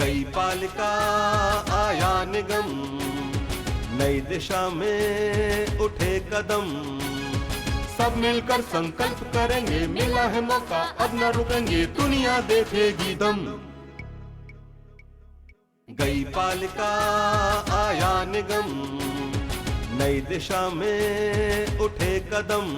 गई पालिका आया निगम, नई दिशा में उठे कदम, सब मिलकर संकल्प करेंगे, मिला है मौका अब न रुकेंगे, दुनिया देखेगी दम। गई पालिका आया निगम, नई दिशा में उठे कदम।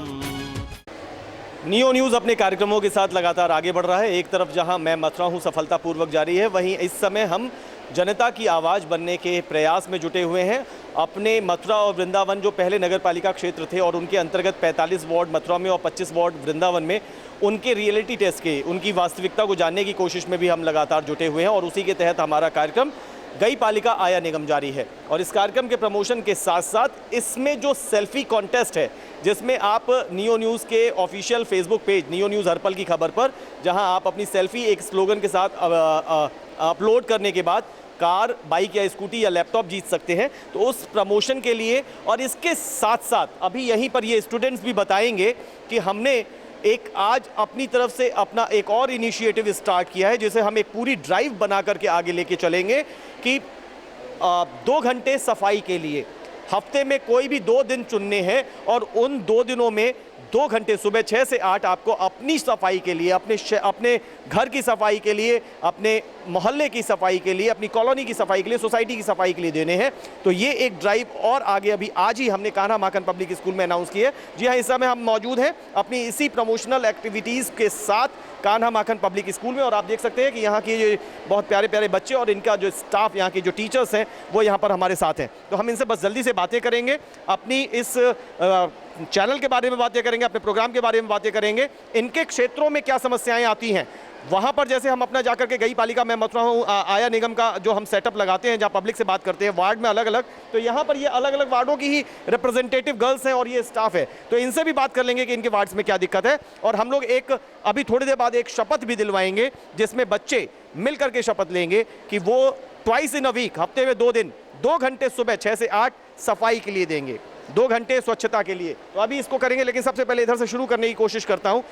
नियो न्यूज़ अपने कार्यक्रमों के साथ लगातार आगे बढ़ रहा है। एक तरफ जहां मैं मथुरा हूं सफलतापूर्वक जारी है, वहीं इस समय हम जनता की आवाज़ बनने के प्रयास में जुटे हुए हैं। अपने मथुरा और वृंदावन जो पहले नगर पालिका क्षेत्र थे और उनके अंतर्गत 45 वार्ड मथुरा में और 25 वार्ड वृंदावन में, उनके रियलिटी टेस्ट के, उनकी वास्तविकता को जानने की कोशिश में भी हम लगातार जुटे हुए हैं और उसी के तहत हमारा कार्यक्रम गई पालिका आया निगम जारी है। और इस कार्यक्रम के प्रमोशन के साथ साथ इसमें जो सेल्फी कॉन्टेस्ट है, जिसमें आप नियो न्यूज़ के official Facebook page Neo News हर पल की खबर पर, जहां आप अपनी सेल्फी एक स्लोगन के साथ अपलोड करने के बाद कार, बाइक या स्कूटी या लैपटॉप जीत सकते हैं। तो उस प्रमोशन के लिए और इसके साथ साथ अभी यहीं पर ये स्टूडेंट्स भी बताएंगे कि हमने एक आज अपनी तरफ से अपना एक और इनिशिएटिव स्टार्ट किया है, जिसे हम एक पूरी ड्राइव बना करके आगे लेके चलेंगे कि 2 घंटे सफाई के लिए हफ्ते में कोई भी 2 दिन चुनने हैं और उन 2 दिनों में 2 घंटे सुबह 6 से 8 आपको अपनी सफाई के लिए, अपने घर की सफाई के लिए, अपने मोहल्ले की सफाई के लिए, अपनी कॉलोनी की सफाई के लिए, सोसाइटी की सफाई के लिए देने हैं। तो ये एक ड्राइव और आगे अभी आज ही हमने कान्हा माखन पब्लिक स्कूल में अनाउंस की है। जी हाँ, इस समय हम मौजूद हैं अपनी इसी प्रमोशनल एक्टिविटीज़ के साथ कान्हा माखन पब्लिक स्कूल में और आप देख सकते हैं कि यहाँ के बहुत प्यारे प्यारे बच्चे और इनका जो स्टाफ, यहाँ के जो टीचर्स हैं, वो यहाँ पर हमारे साथ हैं। तो हम इनसे बस जल्दी से बातें करेंगे, अपनी इस चैनल के बारे में बातें करेंगे, अपने प्रोग्राम के बारे में बातें करेंगे, इनके क्षेत्रों में क्या समस्याएं आती हैं। वहाँ पर जैसे हम अपना जाकर के गई पालिका, मैं मथुरा हूँ, आया निगम का जो हम सेटअप लगाते हैं, जहाँ पब्लिक से बात करते हैं वार्ड में अलग अलग, तो यहाँ पर ये अलग अलग वार्डों की ही रिप्रेजेंटेटिव गर्ल्स हैं और ये स्टाफ है। तो इनसे भी बात कर लेंगे कि इनके वार्ड्स में क्या दिक्कत है। और हम लोग अभी थोड़ी देर बाद एक शपथ भी दिलवाएंगे, जिसमें बच्चे मिल करके शपथ लेंगे कि वो ट्वाइस इन अ वीक, हफ्ते में 2 दिन 2 घंटे सुबह 6 से 8 सफाई के लिए देंगे, 2 घंटे स्वच्छता के लिए। तो अभी इसको करेंगे, लेकिन सबसे पहले इधर से शुरू करने की कोशिश करता हूँ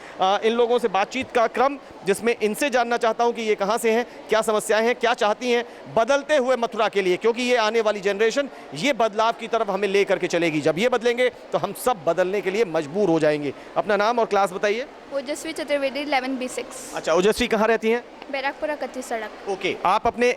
इन लोगों से बातचीत का क्रम, जिसमें इनसे जानना चाहता हूँ कि ये कहाँ से हैं, क्या समस्याएं हैं, क्या चाहती हैं बदलते हुए मथुरा के लिए, क्योंकि ये आने वाली जनरेशन ये बदलाव की तरफ हमें ले करके चलेगी। जब ये बदलेंगे तो हम सब बदलने के लिए मजबूर हो जाएंगे। अपना नाम और क्लास बताइए। ओजस्वी चतुर्वेदी 11B6। अच्छा, ओजस्वी कहाँ रहती हैं? बैराकपुरा कच्ची सड़क। ओके, आप अपने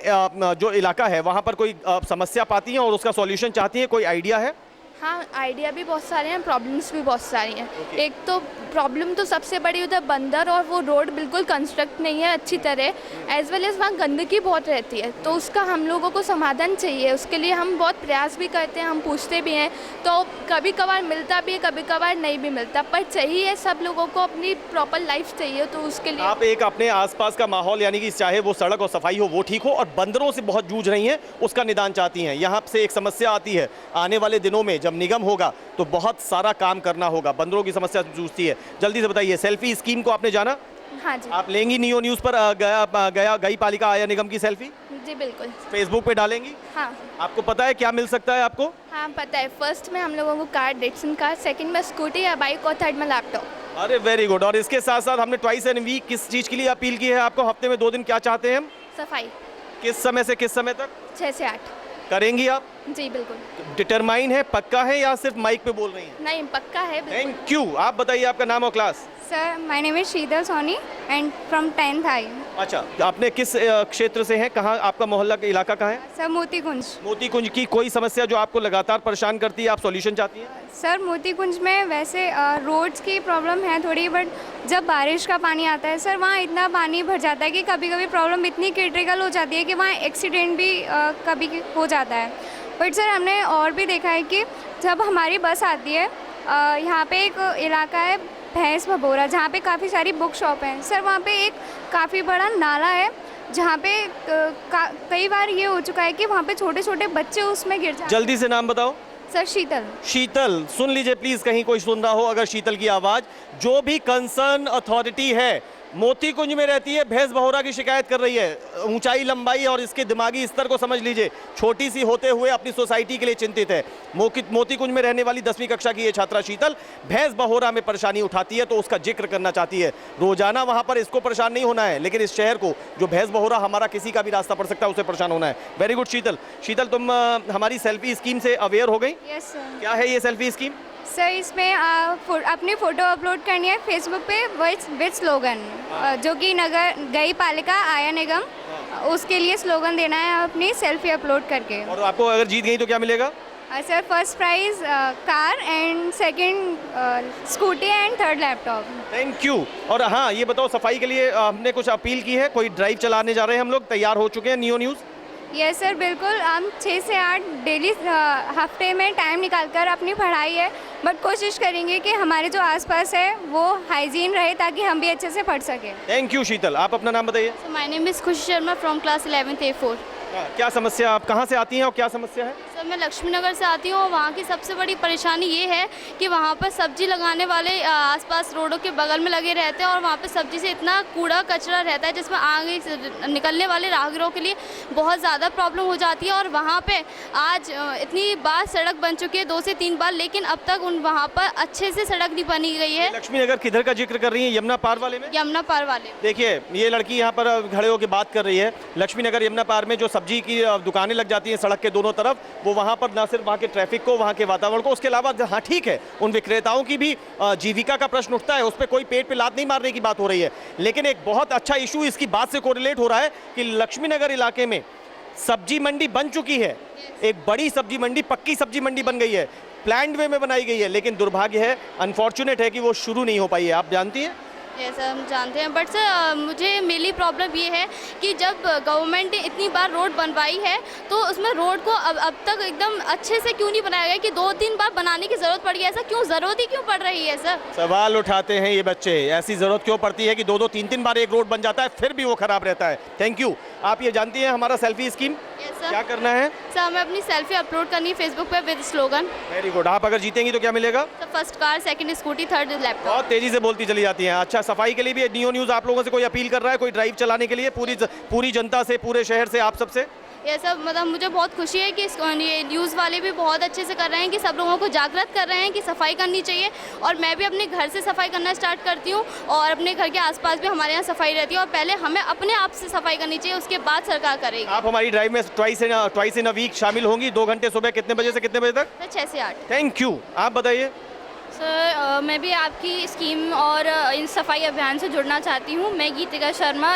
जो इलाका है वहाँ पर कोई समस्या पाती हैं और उसका सॉल्यूशन चाहती हैं, कोई आइडिया है? हाँ, आइडिया भी बहुत सारे हैं, प्रॉब्लम्स भी बहुत सारी हैं। एक तो प्रॉब्लम तो सबसे बड़ी उधर बंदर और वो रोड बिल्कुल कंस्ट्रक्ट नहीं है अच्छी तरह, एज वेल एज वहाँ गंदगी बहुत रहती है। तो उसका हम लोगों को समाधान चाहिए, उसके लिए हम बहुत प्रयास भी करते हैं, हम पूछते भी हैं। तो कभी कभार मिलता भी है, कभी कभार नहीं भी मिलता, पर चाहिए सब लोगों को अपनी प्रॉपर लाइफ चाहिए। तो उसके लिए आप एक अपने आसपास का माहौल, यानी कि चाहे वो सड़क और सफाई हो वो ठीक हो, और बंदरों से बहुत जूझ रही हैं उसका निदान चाहती हैं। यहाँ से एक समस्या आती है, आने वाले दिनों में जब निगम होगा तो बहुत सारा काम करना होगा, बंदरों की समस्या जूझती है। जल्दी से बताइए, सेल्फी स्कीम को आपने जाना? हाँ जी। आप लेंगी नियो न्यूज़ पर गई पालिका आया निगम की सेल्फी? जी बिल्कुल। फेसबुक पे डालेंगी? हाँ। आपको पता है क्या मिल सकता है आपको? हाँ पता है, फर्स्ट में हम लोगों को कार, डेटसन कार, सेकंड में स्कूटी या बाइक और थर्ड में लैपटॉप। अरे वेरी गुड। और इसके साथ साथ हमने ट्वाइस इन वीक किस चीज़ के लिए अपील की है आपको? हफ्ते में 2 दिन क्या चाहते हैं हम? सफाई। किस समय से किस समय तक? 6 से 8। करेंगी आप? जी बिल्कुल। डिटरमाइन है, पक्का है, या सिर्फ माइक पे बोल रही हैं? नहीं, पक्का है। Thank you. आप बताइए आपका नाम और class. Sir, my name is Sheetal Soni and from 10th I. अच्छा, आपने किस क्षेत्र से हैं? कहाँ आपका मोहल्ला का इलाका कहाँ है? सर, मोतीकुंज। मोतीकुंज की कोई समस्या जो आपको लगातार परेशान करती है, आप सॉल्यूशन चाहती हैं? सर, मोतीकुंज में वैसे रोड्स की प्रॉब्लम है थोड़ी, बट जब बारिश का पानी आता है सर, वहाँ इतना पानी भर जाता है कि कभी कभी प्रॉब्लम इतनी क्रिटिकल हो जाती है कि वहाँ एक्सीडेंट भी कभी हो जाता है। बट सर, हमने और भी देखा है कि जब हमारी बस आती है, यहाँ पे एक इलाका है भैंस भबोरा, जहाँ पे काफ़ी सारी बुक शॉप हैं सर, वहाँ पे एक काफ़ी बड़ा नाला है, जहाँ पे कई बार ये हो चुका है कि वहाँ पे छोटे छोटे बच्चे उसमें गिर जाते हैं। जल्दी से नाम बताओ। सर, शीतल। शीतल, सुन लीजिए प्लीज़, कहीं कोई सुन रहा हो अगर शीतल की आवाज़, जो भी कंसर्न अथॉरिटी है मोती कुंज में रहती है, भैंस बहोरा की शिकायत कर रही है। ऊंचाई, लंबाई और इसके दिमागी स्तर को समझ लीजिए, छोटी सी होते हुए अपनी सोसाइटी के लिए चिंतित है। मोती कुंज में रहने वाली 10वीं कक्षा की ये छात्रा शीतल भैंस बहोरा में परेशानी उठाती है, तो उसका जिक्र करना चाहती है। रोजाना वहां पर इसको परेशान नहीं होना है, लेकिन इस शहर को, जो भैंस बहोरा हमारा किसी का भी रास्ता पड़ सकता है, उसे परेशान होना है। वेरी गुड शीतल। शीतल, तुम हमारी सेल्फी स्कीम से अवेयर हो गई? Yes sir. क्या है ये सेल्फी स्कीम? सर इसमें अपनी फ़ोटो अपलोड करनी है फेसबुक पे विद स्लोगन, जो कि नगर गई पालिका आया निगम, उसके लिए स्लोगन देना है अपनी सेल्फी अपलोड करके। और आपको अगर जीत गई तो क्या मिलेगा? Sir first prize car and second scooty and third laptop. Thank you. और हाँ, ये बताओ, सफाई के लिए हमने कुछ अपील की है? कोई ड्राइव चलाने जा रहे हैं हम लोग, तैयार हो चुके हैं नियो न्यूज़? यस सर, बिल्कुल। हम 6 से 8 डेली हफ्ते में टाइम निकालकर अपनी पढ़ाई है, बट कोशिश करेंगे कि हमारे जो आसपास है वो हाइजीन रहे, ताकि हम भी अच्छे से पढ़ सकें। थैंक यू शीतल। आप अपना नाम बताइए। माय नेम इज़ खुशी Sharma from class 11th A4। क्या समस्या, आप कहाँ से आती हैं और क्या समस्या है? सर मैं लक्ष्मी नगर से आती हूँ और वहाँ की सबसे बड़ी परेशानी ये है कि वहाँ पर सब्जी लगाने वाले आसपास रोडों के बगल में लगे रहते हैं और वहाँ पे सब्जी से इतना कूड़ा कचरा रहता है, जिसमें आगे निकलने वाले राहगीरों के लिए बहुत ज़्यादा प्रॉब्लम हो जाती है। और वहाँ पे आज इतनी बार सड़क बन चुकी है, 2 से 3 बार, लेकिन अब तक वहाँ पर अच्छे से सड़क नहीं बनी गई है। लक्ष्मी नगर किधर का जिक्र कर रही है? यमुना पार वाले में? यमुना पार वाले। देखिए, ये लड़की यहाँ पर खड़े होकर बात कर रही है। लक्ष्मी नगर यमुना पार में जो सब्जी की दुकानें लग जाती हैं सड़क के दोनों तरफ, वो वहाँ पर न सिर्फ वहाँ के ट्रैफिक को, वहाँ के वातावरण को, उसके अलावा हाँ ठीक है, उन विक्रेताओं की भी जीविका का प्रश्न उठता है, उस पर कोई पेट पे लात नहीं मारने की बात हो रही है। लेकिन एक बहुत अच्छा इशू इसकी बात से कोरिलेट हो रहा है कि लक्ष्मी नगर इलाके में सब्जी मंडी बन चुकी है, एक बड़ी सब्जी मंडी, पक्की सब्जी मंडी बन गई है, प्लान्ड वे में बनाई गई है, लेकिन दुर्भाग्य है, अनफॉर्चुनेट है कि वो शुरू नहीं हो पाई है। आप जानती हैं? सर हम जानते हैं, बट सर मुझे मेरी प्रॉब्लम ये है कि जब गवर्नमेंट ने इतनी बार रोड बनवाई है तो उसमें रोड को अब तक एकदम अच्छे से क्यों नहीं बनाया गया कि 2-3 बार बनाने की ज़रूरत पड़ी है? ऐसा क्यों, ज़रूरत ही क्यों पड़ रही है सर? सवाल उठाते हैं ये बच्चे, ऐसी ज़रूरत क्यों पड़ती है कि 2-2, 3-3 बार एक रोड बन जाता है, फिर भी वो खराब रहता है। Thank you. आप ये जानती हैं हमारा सेल्फी स्कीम क्या करना है? सर हमें अपनी सेल्फी अपलोड करनी है फेसबुक पे विद स्लोगन। Very good. आप अगर जीतेंगी तो क्या मिलेगा? Sir first car, second scooty, third laptop. बहुत तेजी से बोलती चली जाती हैं। अच्छा, सफाई के लिए भी नियो न्यूज़ आप लोगों से कोई अपील कर रहा है, कोई ड्राइव चलाने के लिए पूरी जनता से, पूरे शहर से, आप सबसे? ये सब मतलब मुझे बहुत खुशी है कि ये न्यूज़ वाले भी बहुत अच्छे से कर रहे हैं कि सब लोगों को जागृत कर रहे हैं कि सफाई करनी चाहिए। और मैं भी अपने घर से सफाई करना स्टार्ट करती हूँ और अपने घर के आसपास भी हमारे यहाँ सफाई रहती है, और पहले हमें अपने आप से सफाई करनी चाहिए, उसके बाद सरकार करेगी। आप हमारी ड्राइव में ट्वाइस इन अ वीक शामिल होंगी, 2 घंटे सुबह कितने बजे से कितने बजे तक? 6 से 8। Thank you. आप बताइए। सर मैं भी आपकी स्कीम और इन सफाई अभियान से जुड़ना चाहती हूँ। मैं गीतिका शर्मा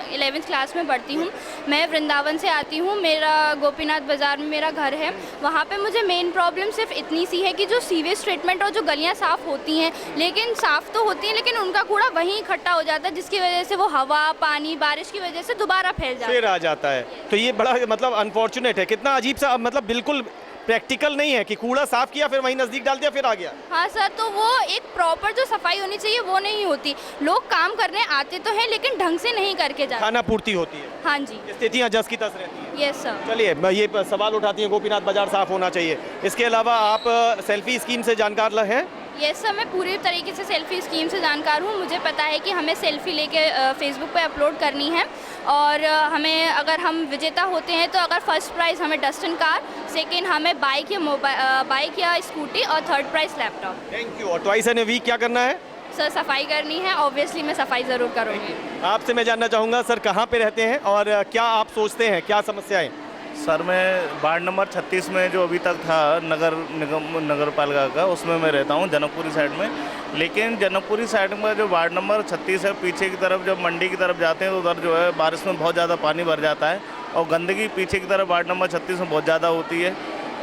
11th क्लास में पढ़ती हूँ। मैं वृंदावन से आती हूँ, मेरा गोपीनाथ बाज़ार में मेरा घर है। वहाँ पे मुझे मेन प्रॉब्लम सिर्फ इतनी सी है कि जो सीवेज ट्रीटमेंट और जो गलियाँ साफ़ होती हैं, लेकिन साफ़ तो होती हैं, लेकिन उनका कूड़ा वहीं इकट्ठा हो जाता है, जिसकी वजह से वो हवा, पानी, बारिश की वजह से दोबारा फैल जाता है, फिर आ जाता है। तो ये बड़ा मतलब अनफॉर्चुनेट है। कितना अजीब सा, मतलब बिल्कुल प्रैक्टिकल नहीं है कि कूड़ा साफ किया, फिर वहीं नज़दीक डाल दिया, फिर आ गया। हाँ सर, तो वो एक प्रॉपर जो सफाई होनी चाहिए वो नहीं होती। लोग काम करने आते तो हैं, लेकिन ढंग से नहीं करके जाते। खाना पूर्ति होती है। हाँ जी, स्थितियाँ जस की तस रहती हैं। Yes sir. चलिए, ये सवाल उठाती हैं, गोपीनाथ बाजार साफ होना चाहिए। इसके अलावा आप सेल्फी स्कीम से जानकार हैं? यस सर, मैं पूरी तरीके से सेल्फी स्कीम से जानकार हूँ। मुझे पता है कि हमें सेल्फी लेके फेसबुक पे अपलोड करनी है, और हमें, अगर हम विजेता होते हैं तो अगर फर्स्ट प्राइज़ हमें डस्टन कार, सेकेंड हमें बाइक या स्कूटी, और third prize laptop. Thank you. और ट्वाइस इन अ वीक क्या करना है? सर सफाई करनी है, ऑब्वियसली मैं सफाई ज़रूर करूँगी। आपसे मैं जानना चाहूँगा सर, कहाँ पे रहते हैं और क्या आप सोचते हैं, क्या समस्याएं? सर मैं वार्ड नंबर 36 में जो अभी तक था नगर पालिका का, उसमें मैं रहता हूँ जनकपुरी साइड में। लेकिन जनकपुरी साइड में जो वार्ड नंबर 36 है, पीछे की तरफ जब मंडी की तरफ जाते हैं तो उधर जो है बारिश में बहुत ज़्यादा पानी भर जाता है, और गंदगी पीछे की तरफ वार्ड नंबर 36 में बहुत ज़्यादा होती है,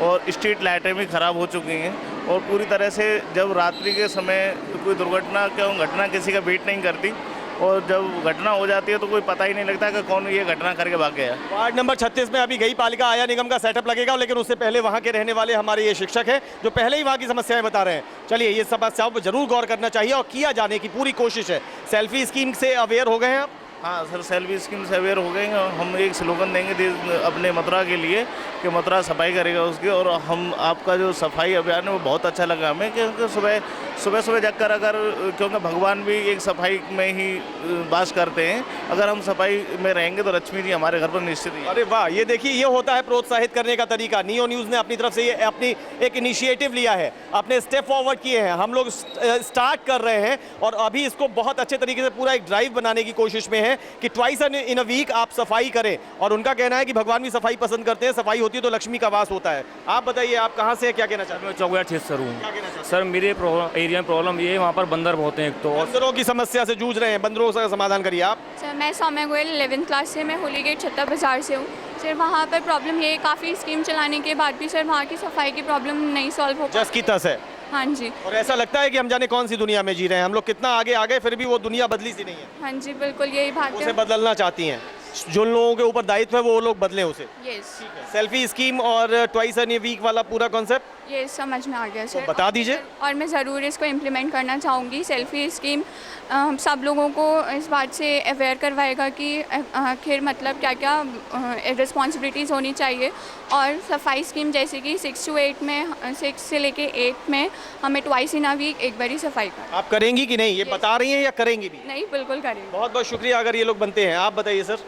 और स्ट्रीट लाइटें भी ख़राब हो चुकी हैं। और पूरी तरह से जब रात्रि के समय कोई घटना किसी का वेट नहीं करती, और जब घटना हो जाती है तो कोई पता ही नहीं लगता कि कौन ये घटना करके भाग गया। वार्ड नंबर 36 में अभी गई पालिका आया निगम का सेटअप लगेगा, लेकिन उससे पहले वहाँ के रहने वाले हमारे ये शिक्षक हैं जो पहले ही वहाँ की समस्याएं बता रहे हैं। चलिए, ये समस्याओं पर जरूर गौर करना चाहिए और किया जाने की पूरी कोशिश है। सेल्फी स्कीम से अवेयर हो गए हैं आप? हाँ सर, सेल्फी स्कीम से अवेयर हो गए हैं। हम एक स्लोगन देंगे अपने मथुरा के लिए कि मथुरा सफाई करेगा उसकी, और हम आपका जो सफाई अभियान है वो बहुत अच्छा लगा हमें, क्योंकि सुबह सुबह जगकर अगर, क्योंकि भगवान भी एक सफाई में ही वास करते हैं, अगर हम सफाई में रहेंगे तो लक्ष्मी जी हमारे घर पर निश्चित ही। अरे वाह, ये देखिए, ये होता है प्रोत्साहित करने का तरीका। नियो न्यूज़ ने अपनी तरफ से ये अपनी एक इनिशिएटिव लिया है, अपने स्टेप फॉरवर्ड किए हैं, हम लोग स्टार्ट कर रहे हैं और अभी इसको बहुत अच्छे तरीके से पूरा एक ड्राइव बनाने की कोशिश में है कि ट्वाइस इन अ वीक आप सफाई करें। और उनका कहना है कि भगवान भी सफाई पसंद करते हैं, सफाई होती है तो लक्ष्मी का वास होता है। आप बताइए, आप कहाँ से हैं, क्या कहना चाहते हैं? मैं चौकिया क्षेत्र से हूँ क्या कहना चाहते हैं? सर। मेरे एरिया में प्रॉब्लम ये है, वहाँ पर बंदर बहुत हैं एक तो, और बंदरों की समस्या से जूझ रहे हैं, बंदरों का समाधान करिए आप। सर मैं सौम्या गोयल 11th क्लास से, मैं होली गेट छत्ता बाज़ार से हूँ। सर वहाँ पर प्रॉब्लम ये है, काफ़ी स्कीम चलाने के बाद भी सर वहाँ की सफाई की प्रॉब्लम नहीं सॉल्व हो जस की तस है। हाँ जी, और ऐसा लगता है कि हम जाने कौन सी दुनिया में जी रहे हैं, हम लोग कितना आगे आ गए फिर भी वो दुनिया बदली सी नहीं है। हाँ जी, बिल्कुल यही बात उसे है। बदलना चाहती हैं, जो लोगों के ऊपर दायित्व है वो लोग बदलें उसे। यस, सेल्फी स्कीम और ट्वाइस इन ए वीक वाला पूरा कॉन्सेप्ट ये समझ में आ गया सर। बता दीजिए। और मैं ज़रूर इसको इम्प्लीमेंट करना चाहूँगी। सेल्फी स्कीम हम सब लोगों को इस बात से अवेयर करवाएगा कि आखिर मतलब क्या क्या रिस्पॉन्सिबिलिटीज़ होनी चाहिए। और सफाई स्कीम जैसे कि 6 to 8 में, 6 से लेके 8 में हमें ट्वाइस इन अ वीक एक बारी सफाई कर। आप करेंगी कि नहीं, ये बता रही हैं या करेंगी भी? नहीं, बिल्कुल करेंगे। बहुत बहुत शुक्रिया अगर ये लोग बनते हैं। आप बताइए सर।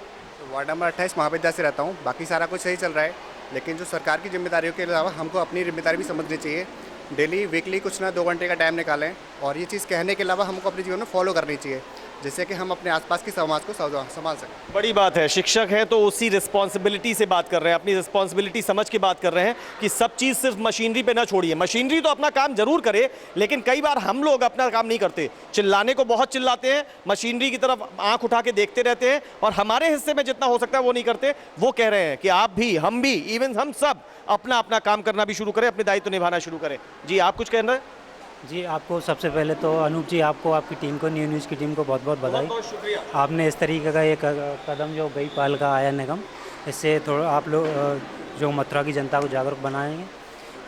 वार्ड नंबर 28 महाविद्या से रहता हूँ। बाकी सारा कुछ सही चल रहा है, लेकिन जो सरकार की जिम्मेदारियों के अलावा हमको अपनी जिम्मेदारी भी समझनी चाहिए। डेली वीकली कुछ ना 2 घंटे का टाइम निकालें, और ये चीज़ कहने के अलावा हमको अपने जीवन में फॉलो करनी चाहिए, जिससे कि हम अपने आसपास की समाज को संभाल सकें। बड़ी बात है, शिक्षक हैं तो उसी रिस्पॉन्सिबिलिटी से बात कर रहे हैं, अपनी रिस्पॉन्सिबिलिटी समझ के बात कर रहे हैं कि सब चीज़ सिर्फ मशीनरी पे ना छोड़िए। मशीनरी तो अपना काम जरूर करे, लेकिन कई बार हम लोग अपना काम नहीं करते, चिल्लाने को बहुत चिल्लाते हैं, मशीनरी की तरफ आंख उठा के देखते रहते हैं और हमारे हिस्से में जितना हो सकता है वो नहीं करते। वो कह रहे हैं कि आप भी, हम भी, इवन हम सब अपना अपना काम करना भी शुरू करें, अपने दायित्व निभाना शुरू करें। जी, आप कुछ कहना है? जी, आपको सबसे पहले तो अनूप जी, आपको, आपकी टीम को, न्यू न्यूज़ की टीम को बहुत बहुत बधाई। बहुत शुक्रिया। आपने इस तरीके का एक कदम जो गई पाल का आया निगम, इससे थोड़ा आप लोग जो मथुरा की जनता को जागरूक बनाएंगे।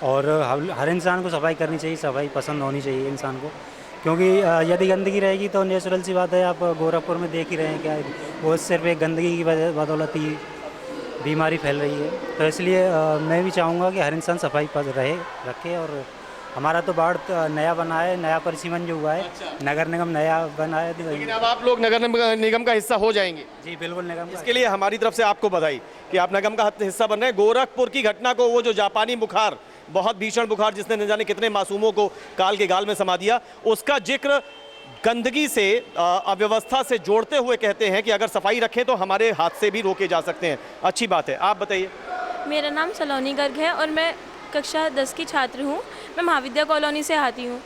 और हर इंसान को सफाई करनी चाहिए, सफाई पसंद होनी चाहिए इंसान को, क्योंकि यदि गंदगी रहेगी तो नेचुरल सी बात है, आप गोरखपुर में देख ही रहे हैं क्या, वो सिर्फ एक गंदगी की बदौलत ही बीमारी फैल रही है। तो इसलिए मैं भी चाहूँगा कि हर इंसान सफाई पर रखे। और हमारा तो वार्ड नया बना है, नया परिसीमन जो हुआ है, नगर निगम नया बना है। लेकिन अब आप लोग नगर निगम का हिस्सा हो जाएंगे। जी बिल्कुल, निगम इसके लिए हमारी तरफ से आपको बधाई कि आप निगम का हिस्सा बन रहे हैं। गोरखपुर की घटना को, वो जो जापानी बुखार, बहुत भीषण बुखार जिसने न जाने कितने मासूमों को काल के गाल में समा दिया, उसका जिक्र गंदगी से, अव्यवस्था से जोड़ते हुए कहते हैं कि अगर सफाई रखें तो हमारे हादसे भी रोके जा सकते हैं। अच्छी बात है। आप बताइए। मेरा नाम सलोनी गर्ग है और मैं कक्षा 10 की छात्र हूँ। मैं महाविद्या कॉलोनी से आती हूँ,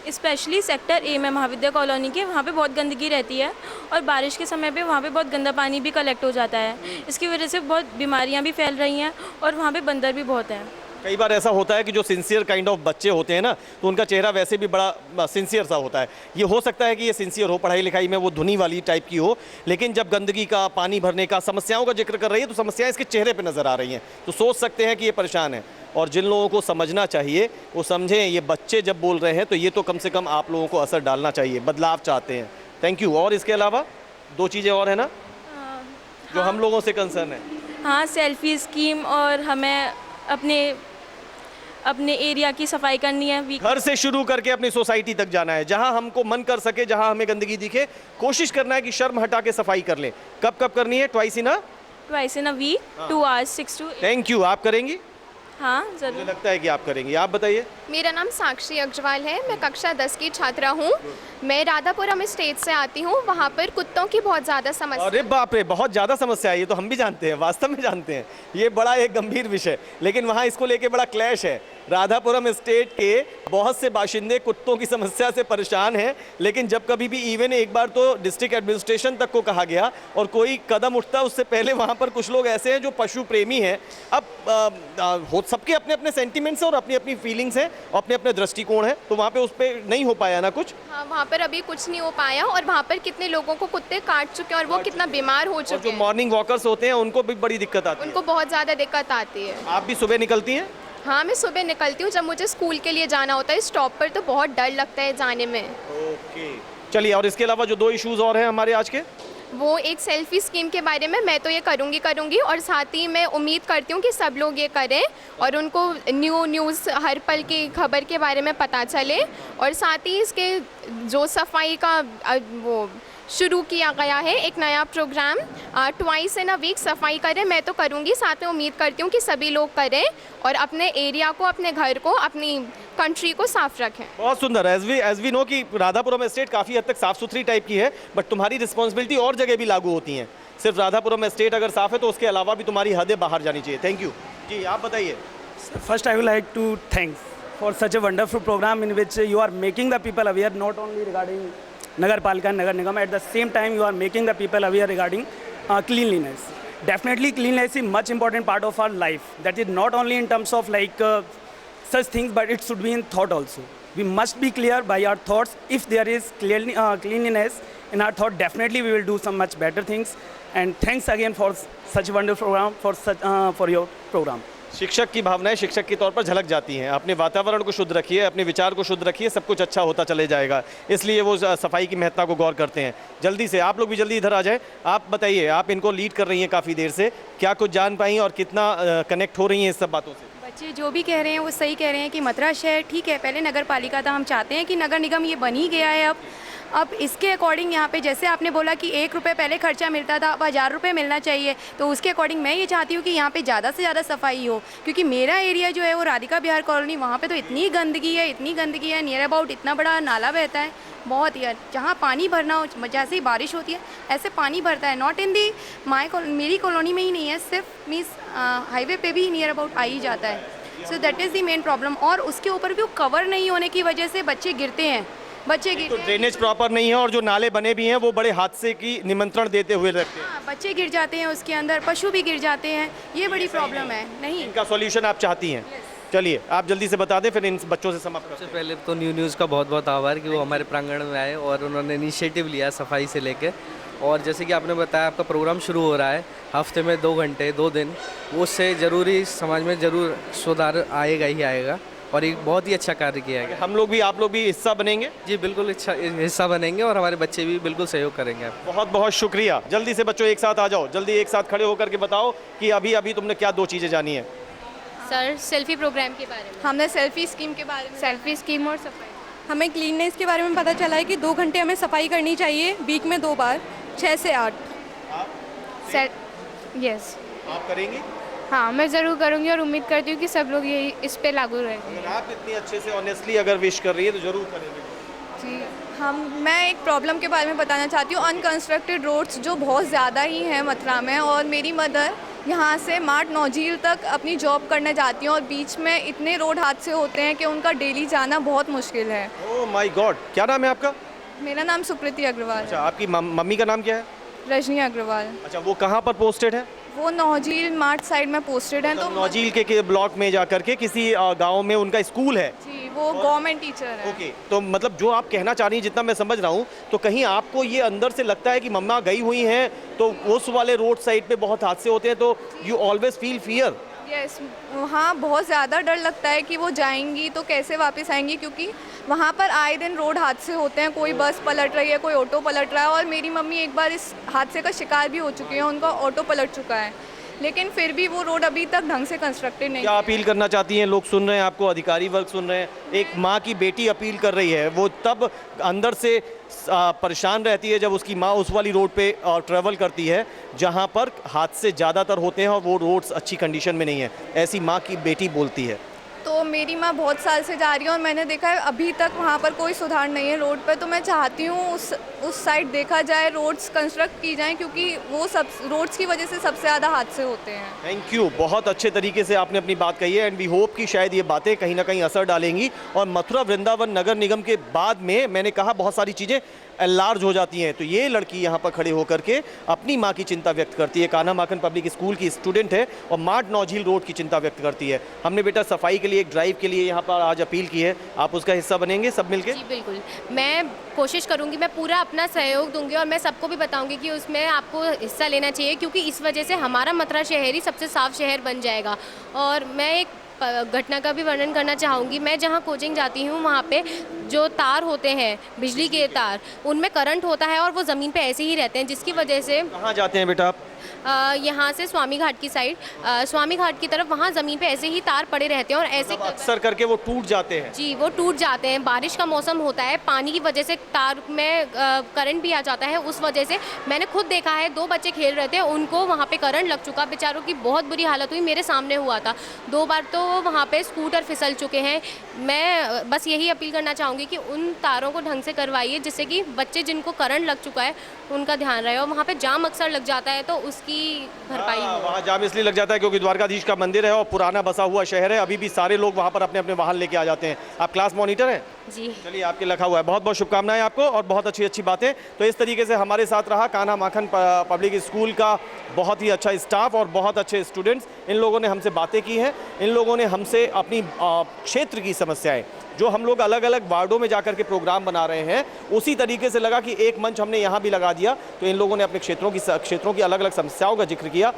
स्पेशली सेक्टर ए में महाविद्या कॉलोनी के। वहाँ पे बहुत गंदगी रहती है और बारिश के समय पे वहाँ पे बहुत गंदा पानी भी कलेक्ट हो जाता है। इसकी वजह से बहुत बीमारियाँ भी फैल रही हैं और वहाँ पे बंदर भी बहुत हैं। कई बार ऐसा होता है कि जो सिंसियर काइंड ऑफ बच्चे होते हैं ना, तो उनका चेहरा वैसे भी बड़ा सिंसियर सा होता है। ये हो सकता है कि ये सिंसियर हो, पढ़ाई लिखाई में वो धुनी वाली टाइप की हो, लेकिन जब गंदगी का, पानी भरने का, समस्याओं का जिक्र कर रही है तो समस्याएं इसके चेहरे पे नज़र आ रही हैं, तो सोच सकते हैं कि ये परेशान है। और जिन लोगों को समझना चाहिए वो समझें। ये बच्चे जब बोल रहे हैं तो ये तो कम से कम आप लोगों को असर डालना चाहिए, बदलाव चाहते हैं। Thank you. और इसके अलावा 2 चीज़ें और है ना जो हम लोगों से कंसर्न है। हाँ, सेल्फी स्कीम, और हमें अपने एरिया की सफाई करनी है। घर से शुरू करके अपनी सोसाइटी तक जाना है, जहां हमको मन कर सके, जहां हमें गंदगी दिखे, कोशिश करना है कि शर्म हटा के सफाई कर लें। कब कब करनी है? Twice in a week, 2 hours, 6 to 8। Thank you. आप करेंगी? हाँ मुझे ज़रूर। लगता है कि आप करेंगी। आप बताइए। मेरा नाम साक्षी अग्रवाल है, मैं कक्षा 10 की छात्रा हूँ। मैं राधापुरम स्टेट से आती हूँ। वहाँ पर कुत्तों की बहुत ज़्यादा समस्या। अरे बाप रे, बहुत ज़्यादा समस्या है। ये तो हम भी जानते हैं, वास्तव में जानते हैं, ये बड़ा एक गंभीर विषय, लेकिन वहाँ इसको लेके बड़ा क्लैश है। राधापुरम स्टेट के बहुत से बाशिंदे कुत्तों की समस्या से परेशान हैं, लेकिन जब कभी भी इवन एक बार तो डिस्ट्रिक्ट एडमिनिस्ट्रेशन तक को कहा गया और कोई कदम उठता उससे पहले वहाँ पर कुछ लोग ऐसे हैं जो पशु प्रेमी हैं। अब हो सबके अपने अपने सेंटिमेंट्स हैं और अपनी अपनी फीलिंग्स हैं, अपने अपने दृष्टिकोण हैं, तो वहाँ पे उस पर नहीं हो पाया ना कुछ। हाँ, वहाँ पर अभी कुछ नहीं हो पाया और वहाँ पर कितने लोगों को कुत्ते काट चुके हैं और वो कितना बीमार हो और चुके जो हैं। मॉर्निंग वॉकर्स होते हैं उनको भी बड़ी दिक्कत आती है। उनको बहुत ज़्यादा दिक्कत आती है। आप भी सुबह निकलती हैं? हाँ, मैं सुबह निकलती हूँ। जब मुझे स्कूल के लिए जाना होता है स्टॉप पर तो बहुत डर लगता है जाने में। ओके, चलिए। और इसके अलावा जो 2 इश्यूज और हैं हमारे आज के, वो एक सेल्फी स्कीम के बारे में मैं तो ये करूँगी और साथ ही मैं उम्मीद करती हूँ कि सब लोग ये करें और उनको न्यूज़ हर पल की खबर के बारे में पता चले। और साथ ही इसके जो सफाई का वो शुरू किया गया है एक नया programme, twice in a week सफाई करें, मैं तो करूँगी, साथ में उम्मीद करती हूँ कि सभी लोग करें और अपने एरिया को, अपने घर को, अपनी कंट्री को साफ रखें। बहुत सुंदर। एज वी नो कि राधापुरम एस्टेट काफ़ी हद तक साफ़ सुथरी टाइप की है, बट तुम्हारी रिस्पॉन्सिबिलिटी और जगह भी लागू होती हैं। सिर्फ राधापुरम एस्टेट अगर साफ़ है तो उसके अलावा भी तुम्हारी हदें बाहर जानी चाहिए। थैंक यू जी, आप बताइए। First, I would like to thank for such a wonderful program in which you are making the people aware not only regarding Nagar Palika and Nagar Nigam, at the same time you are making the people aware regarding cleanliness. Definitely cleanliness is much important part of our life. That is not only in terms of like such things, but it should be in thought also. We must be clear by our thoughts. If there is cleanliness in our thought, definitely we will do some much better things. And thanks again for such a wonderful program, for your program. शिक्षक की भावनाएं शिक्षक के तौर पर झलक जाती हैं। अपने वातावरण को शुद्ध रखिए, अपने विचार को शुद्ध रखिए, सब कुछ अच्छा होता चले जाएगा। इसलिए वो सफाई की महत्ता को गौर करते हैं। जल्दी से आप लोग भी जल्दी इधर आ जाएं। आप बताइए, आप इनको लीड कर रही हैं काफ़ी देर से, क्या कुछ जान पाई और कितना कनेक्ट हो रही हैं इस सब बातों से? बच्चे जो भी कह रहे हैं वो सही कह रहे हैं कि मथुरा शहर ठीक है, पहले नगर पालिका था, हम चाहते हैं कि नगर निगम ये बन ही गया है अब इसके अकॉर्डिंग यहाँ पे जैसे आपने बोला कि 1 रुपये पहले खर्चा मिलता था, अब 1000 रुपये मिलना चाहिए, तो उसके अकॉर्डिंग मैं ये चाहती हूँ कि यहाँ पे ज़्यादा से ज़्यादा सफाई हो। क्योंकि मेरा एरिया जो है वो राधिका बिहार कॉलोनी, वहाँ पे तो इतनी गंदगी है, नियर अबाउट इतना बड़ा नाला बहता है, बहुत ही, जहाँ पानी भरना हो, जैसे ही बारिश होती है ऐसे पानी भरता है। नॉट इन दी मेरी कॉलोनी में ही नहीं है, सिर्फ मीन्स हाईवे पे भी नियर अबाउट आ ही जाता है। So that is the main problem. और उसके ऊपर भी कवर नहीं होने की वजह से बच्चे गिरते हैं, तो ड्रेनेज प्रॉपर नहीं है और जो नाले बने भी हैं वो बड़े हादसे की निमंत्रण देते हुए रखते हैं। हाँ, बच्चे गिर जाते हैं उसके अंदर, पशु भी गिर जाते हैं, ये बड़ी प्रॉब्लम है। नहीं, इनका सॉल्यूशन आप चाहती हैं? चलिए आप जल्दी से बता दें, फिर इन बच्चों से समाप्त करते हैं। सबसे पहले तो न्यूज़ का बहुत बहुत आभार कि वो हमारे प्रांगण में आए और उन्होंने इनिशिएटिव लिया सफाई से लेके। और जैसे कि आपने बताया आपका प्रोग्राम शुरू हो रहा है हफ्ते में 2 घंटे 2 दिन, वो उससे ज़रूरी समाज में ज़रूर सुधार आएगा ही आएगा और एक बहुत ही अच्छा कार्य किया गया। हम लोग भी, आप लोग भी हिस्सा बनेंगे? जी बिल्कुल हिस्सा बनेंगे और हमारे बच्चे भी बिल्कुल सहयोग करेंगे। बहुत बहुत शुक्रिया। जल्दी से बच्चों एक साथ आ जाओ, जल्दी एक साथ खड़े होकर के बताओ कि अभी अभी तुमने क्या 2 चीज़ें जानी है। सर सेल्फी प्रोग्राम के बारे में, हमने सेल्फी स्कीम के बारे में, सेल्फी स्कीम और सफाई, हमें क्लीननेस के बारे में पता चला है कि 2 घंटे हमें सफाई करनी चाहिए, वीक में 2 बार, 6 से 8। सर यस, आप करेंगी? हाँ मैं ज़रूर करूँगी और उम्मीद करती हूँ कि सब लोग ये इस पे लागू रहेंगे। अगर आप इतनी अच्छे से ऑनेस्टली अगर विश कर रही है तो ज़रूर करेंगे जी। मैं एक प्रॉब्लम के बारे में बताना चाहती हूँ, अनकंस्ट्रक्टेड रोड्स जो बहुत ज़्यादा ही हैं मथुरा में, और मेरी मदर यहाँ से मार्ट नौझील तक अपनी जॉब करने जाती हैं और बीच में इतने रोड हादसे होते हैं कि उनका डेली जाना बहुत मुश्किल है। ओह माय गॉड, क्या नाम है आपका? मेरा नाम सुकृति अग्रवाल। अच्छा, आपकी मम्मी का नाम क्या है? रजनी अग्रवाल। अच्छा, वो कहाँ पर पोस्टेड है? वो नौझील मार्ट साइड में पोस्टेड हैं। तो नौझील के ब्लॉक में जा करके किसी गांव में उनका स्कूल है जी, वो गवर्नमेंट टीचर है। ओके, तो मतलब जो आप कहना चाह रही हैं, जितना मैं समझ रहा हूँ, तो कहीं आपको ये अंदर से लगता है कि मम्मा गई हुई हैं तो उस वाले रोड साइड पे बहुत हादसे होते हैं, तो you always feel fear? Yes, हाँ बहुत ज़्यादा डर लगता है कि वो जाएंगी तो कैसे वापस आएंगी, क्योंकि वहाँ पर आए दिन रोड हादसे होते हैं, कोई बस पलट रही है, कोई ऑटो पलट रहा है, और मेरी मम्मी एक बार इस हादसे का शिकार भी हो चुकी है, उनका ऑटो पलट चुका है, लेकिन फिर भी वो रोड अभी तक ढंग से कंस्ट्रक्टेड नहीं। क्या अपील करना चाहती हैं? लोग सुन रहे हैं आपको, अधिकारी वर्ग सुन रहे हैं, एक माँ की बेटी अपील कर रही है, वो तब अंदर से परेशान रहती है जब उसकी माँ उस वाली रोड पे ट्रैवल करती है जहाँ पर हादसे ज़्यादातर होते हैं और वो रोड्स अच्छी कंडीशन में नहीं है, ऐसी माँ की बेटी बोलती है। तो मेरी माँ बहुत साल से जा रही है और मैंने देखा है अभी तक वहाँ पर कोई सुधार नहीं है रोड पर, तो मैं चाहती हूँ उस साइड देखा जाए, रोड्स कंस्ट्रक्ट की जाएं, क्योंकि वो सब रोड्स की वजह से सबसे ज़्यादा हादसे होते हैं। थैंक यू, बहुत अच्छे तरीके से आपने अपनी बात कही है एंड वी होप कि शायद ये बातें कहीं ना कहीं असर डालेंगी और मथुरा वृंदावन नगर निगम के बाद में, मैंने कहा बहुत सारी चीज़ें एलार्ज हो जाती हैं, तो ये लड़की यहाँ पर खड़े होकर के अपनी माँ की चिंता व्यक्त करती है, कान्हा माखन पब्लिक स्कूल की स्टूडेंट है और मार्ट नौझील रोड की चिंता व्यक्त करती है। हमने बेटा सफाई के लिए एक ड्राइव के लिए यहाँ पर आज अपील की है, आप उसका हिस्सा बनेंगे सब मिलके? जी बिल्कुल, मैं कोशिश करूँगी, मैं पूरा अपना सहयोग दूंगी और मैं सबको भी बताऊँगी कि उसमें आपको हिस्सा लेना चाहिए, क्योंकि इस वजह से हमारा मथुरा शहर ही सबसे साफ शहर बन जाएगा। और मैं एक घटना का भी वर्णन करना चाहूँगी। मैं जहाँ कोचिंग जाती हूँ वहाँ पे जो तार होते हैं, बिजली के तार, उनमें करंट होता है और वो ज़मीन पे ऐसे ही रहते हैं, जिसकी वजह से कहाँ जाते हैं बेटा आप? यहाँ से स्वामी घाट की साइड, स्वामी घाट की तरफ, वहाँ ज़मीन पे ऐसे ही तार पड़े रहते हैं और ऐसे अक्सर करके वो टूट जाते हैं। जी, वो टूट जाते हैं। बारिश का मौसम होता है, पानी की वजह से तार में करंट भी आ जाता है। उस वजह से मैंने खुद देखा है, 2 बच्चे खेल रहे थे, उनको वहाँ पे करंट लग चुका, बेचारों की बहुत बुरी हालत हुई, मेरे सामने हुआ था। 2 बार तो वहाँ पे स्कूटर फिसल चुके हैं। मैं बस यही अपील करना चाहूँगी कि उन तारों को ढंग से करवाइए, जिससे कि बच्चे जिनको करंट लग चुका है उनका ध्यान रहे। और वहाँ पे जाम अक्सर लग जाता है तो उसकी भरपाई हो। वहाँ जाम इसलिए लग जाता है क्योंकि द्वारकाधीश का मंदिर है और पुराना बसा हुआ शहर है। अभी भी सारे लोग वहाँ पर अपने अपने वाहन लेके आ जाते हैं। आप क्लास मॉनिटर हैं? जी। चलिए, आपके लिखा हुआ है। बहुत बहुत शुभकामनाएं आपको और बहुत अच्छी अच्छी बातें। तो इस तरीके से हमारे साथ रहा कान्हा माखन पब्लिक स्कूल का बहुत ही अच्छा स्टाफ और बहुत अच्छे स्टूडेंट्स। इन लोगों ने हमसे बातें की हैं, इन लोगों ने हमसे अपनी क्षेत्र की समस्याएं, जो हम लोग अलग अलग वार्डों में जाकर के प्रोग्राम बना रहे हैं, उसी तरीके से लगा कि एक मंच हमने यहाँ भी लगा दिया। तो इन लोगों ने अपने क्षेत्रों की अलग अलग समस्याओं का जिक्र किया।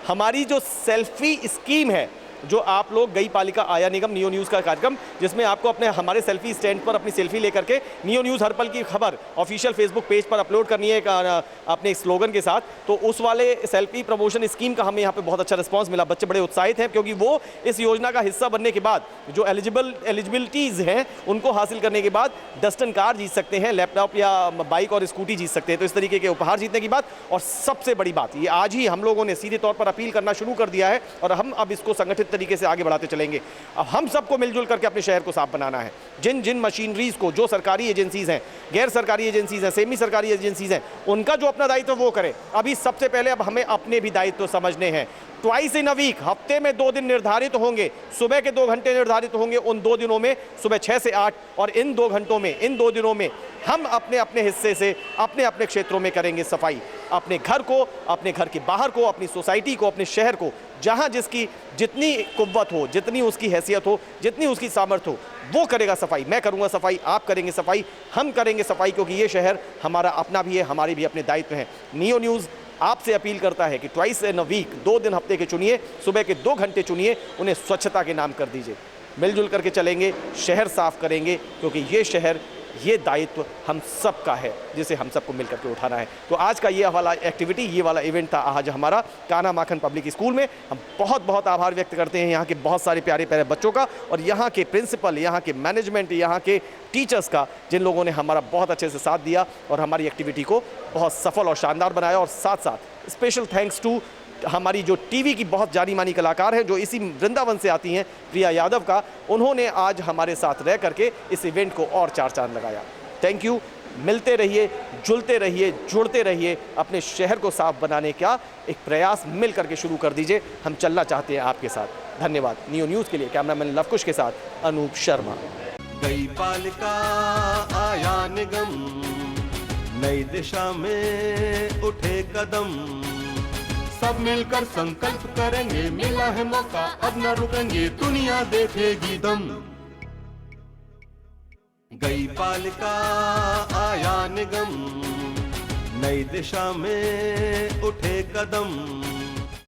हमारी जो सेल्फी स्कीम है, जो आप लोग गई पालिका आया निगम नियो न्यूज़ का कार्यक्रम, जिसमें आपको अपने हमारे सेल्फी स्टैंड पर अपनी सेल्फी लेकर के नियो न्यूज़ हर पल की खबर ऑफिशियल फेसबुक पेज पर अपलोड करनी है अपने स्लोगन के साथ। तो उस वाले सेल्फी प्रमोशन स्कीम का हमें यहाँ पे बहुत अच्छा रिस्पांस मिला। बच्चे बड़े उत्साहित हैं क्योंकि वो इस योजना का हिस्सा बनने के बाद जो एलिजिबिलिटीज़ हैं उनको हासिल करने के बाद डस्टन कार जीत सकते हैं, लैपटॉप या बाइक और स्कूटी जीत सकते हैं। तो इस तरीके के उपहार जीतने की बात, और सबसे बड़ी बात ये आज ही हम लोगों ने सीधे तौर पर अपील करना शुरू कर दिया है और हम अब इसको संगठित तरीके से आगे बढ़ाते चलेंगे। अब हम सबको मिलजुल करके अपने शहर को साफ बनाना है। जिन जिन मशीनरीज को, जो सरकारी एजेंसीज हैं, गैर सरकारी एजेंसीज हैं, सेमी सरकारी एजेंसीज हैं, उनका जो अपना दायित्व वो करें। अभी सबसे पहले अब हमें अपने भी दायित्व समझने हैं। ट्वाइस इन अ वीक, हफ्ते में 2 दिन निर्धारित होंगे, सुबह के 2 घंटे निर्धारित होंगे। उन 2 दिनों में सुबह 6 से 8 और इन 2 घंटों में, इन 2 दिनों में हम अपने अपने हिस्से से अपने अपने क्षेत्रों में करेंगे सफाई। अपने घर को, अपने घर के बाहर को, अपनी सोसाइटी को, अपने शहर को, जहाँ जिसकी जितनी कुव्वत हो, जितनी उसकी हैसियत हो, जितनी उसकी सामर्थ्य हो, वो करेगा सफाई। मैं करूँगा सफाई, आप करेंगे सफाई, हम करेंगे सफाई, क्योंकि ये शहर हमारा अपना भी है, हमारे भी अपने दायित्व हैं। नियो न्यूज़ आपसे अपील करता है कि ट्वाइस इन अ वीक, 2 दिन हफ्ते के चुनिए, सुबह के 2 घंटे चुनिए, उन्हें स्वच्छता के नाम कर दीजिए। मिलजुल करके चलेंगे, शहर साफ करेंगे, क्योंकि ये शहर, ये दायित्व हम सब का है, जिसे हम सबको मिलकर के उठाना है। तो आज का ये वाला एक्टिविटी, ये वाला इवेंट था आज हमारा कान्हा माखन पब्लिक स्कूल में। हम बहुत बहुत आभार व्यक्त करते हैं यहाँ के बहुत सारे प्यारे प्यारे बच्चों का और यहाँ के प्रिंसिपल, यहाँ के मैनेजमेंट, यहाँ के टीचर्स का, जिन लोगों ने हमारा बहुत अच्छे से साथ दिया और हमारी एक्टिविटी को बहुत सफल और शानदार बनाया। और साथ साथ स्पेशल थैंक्स टू हमारी जो टीवी की बहुत जानी मानी कलाकार हैं, जो इसी वृंदावन से आती हैं, प्रिया यादव का, उन्होंने आज हमारे साथ रह करके इस इवेंट को और 4 चांद लगाया। Thank you. मिलते रहिए, जुलते रहिए, जुड़ते रहिए, अपने शहर को साफ बनाने का एक प्रयास मिल करके शुरू कर दीजिए। हम चलना चाहते हैं आपके साथ। धन्यवाद। नियो न्यूज़ के लिए कैमरामैन लवकुश के साथ अनूप शर्मा। गई पालिका आया निगम, नई दिशा में उठे कदम, सब मिलकर संकल्प करेंगे, मिला है मौका अब न रुकेंगे, दुनिया देखेगी दम। गई पालिका आया निगम, नई दिशा में उठे कदम,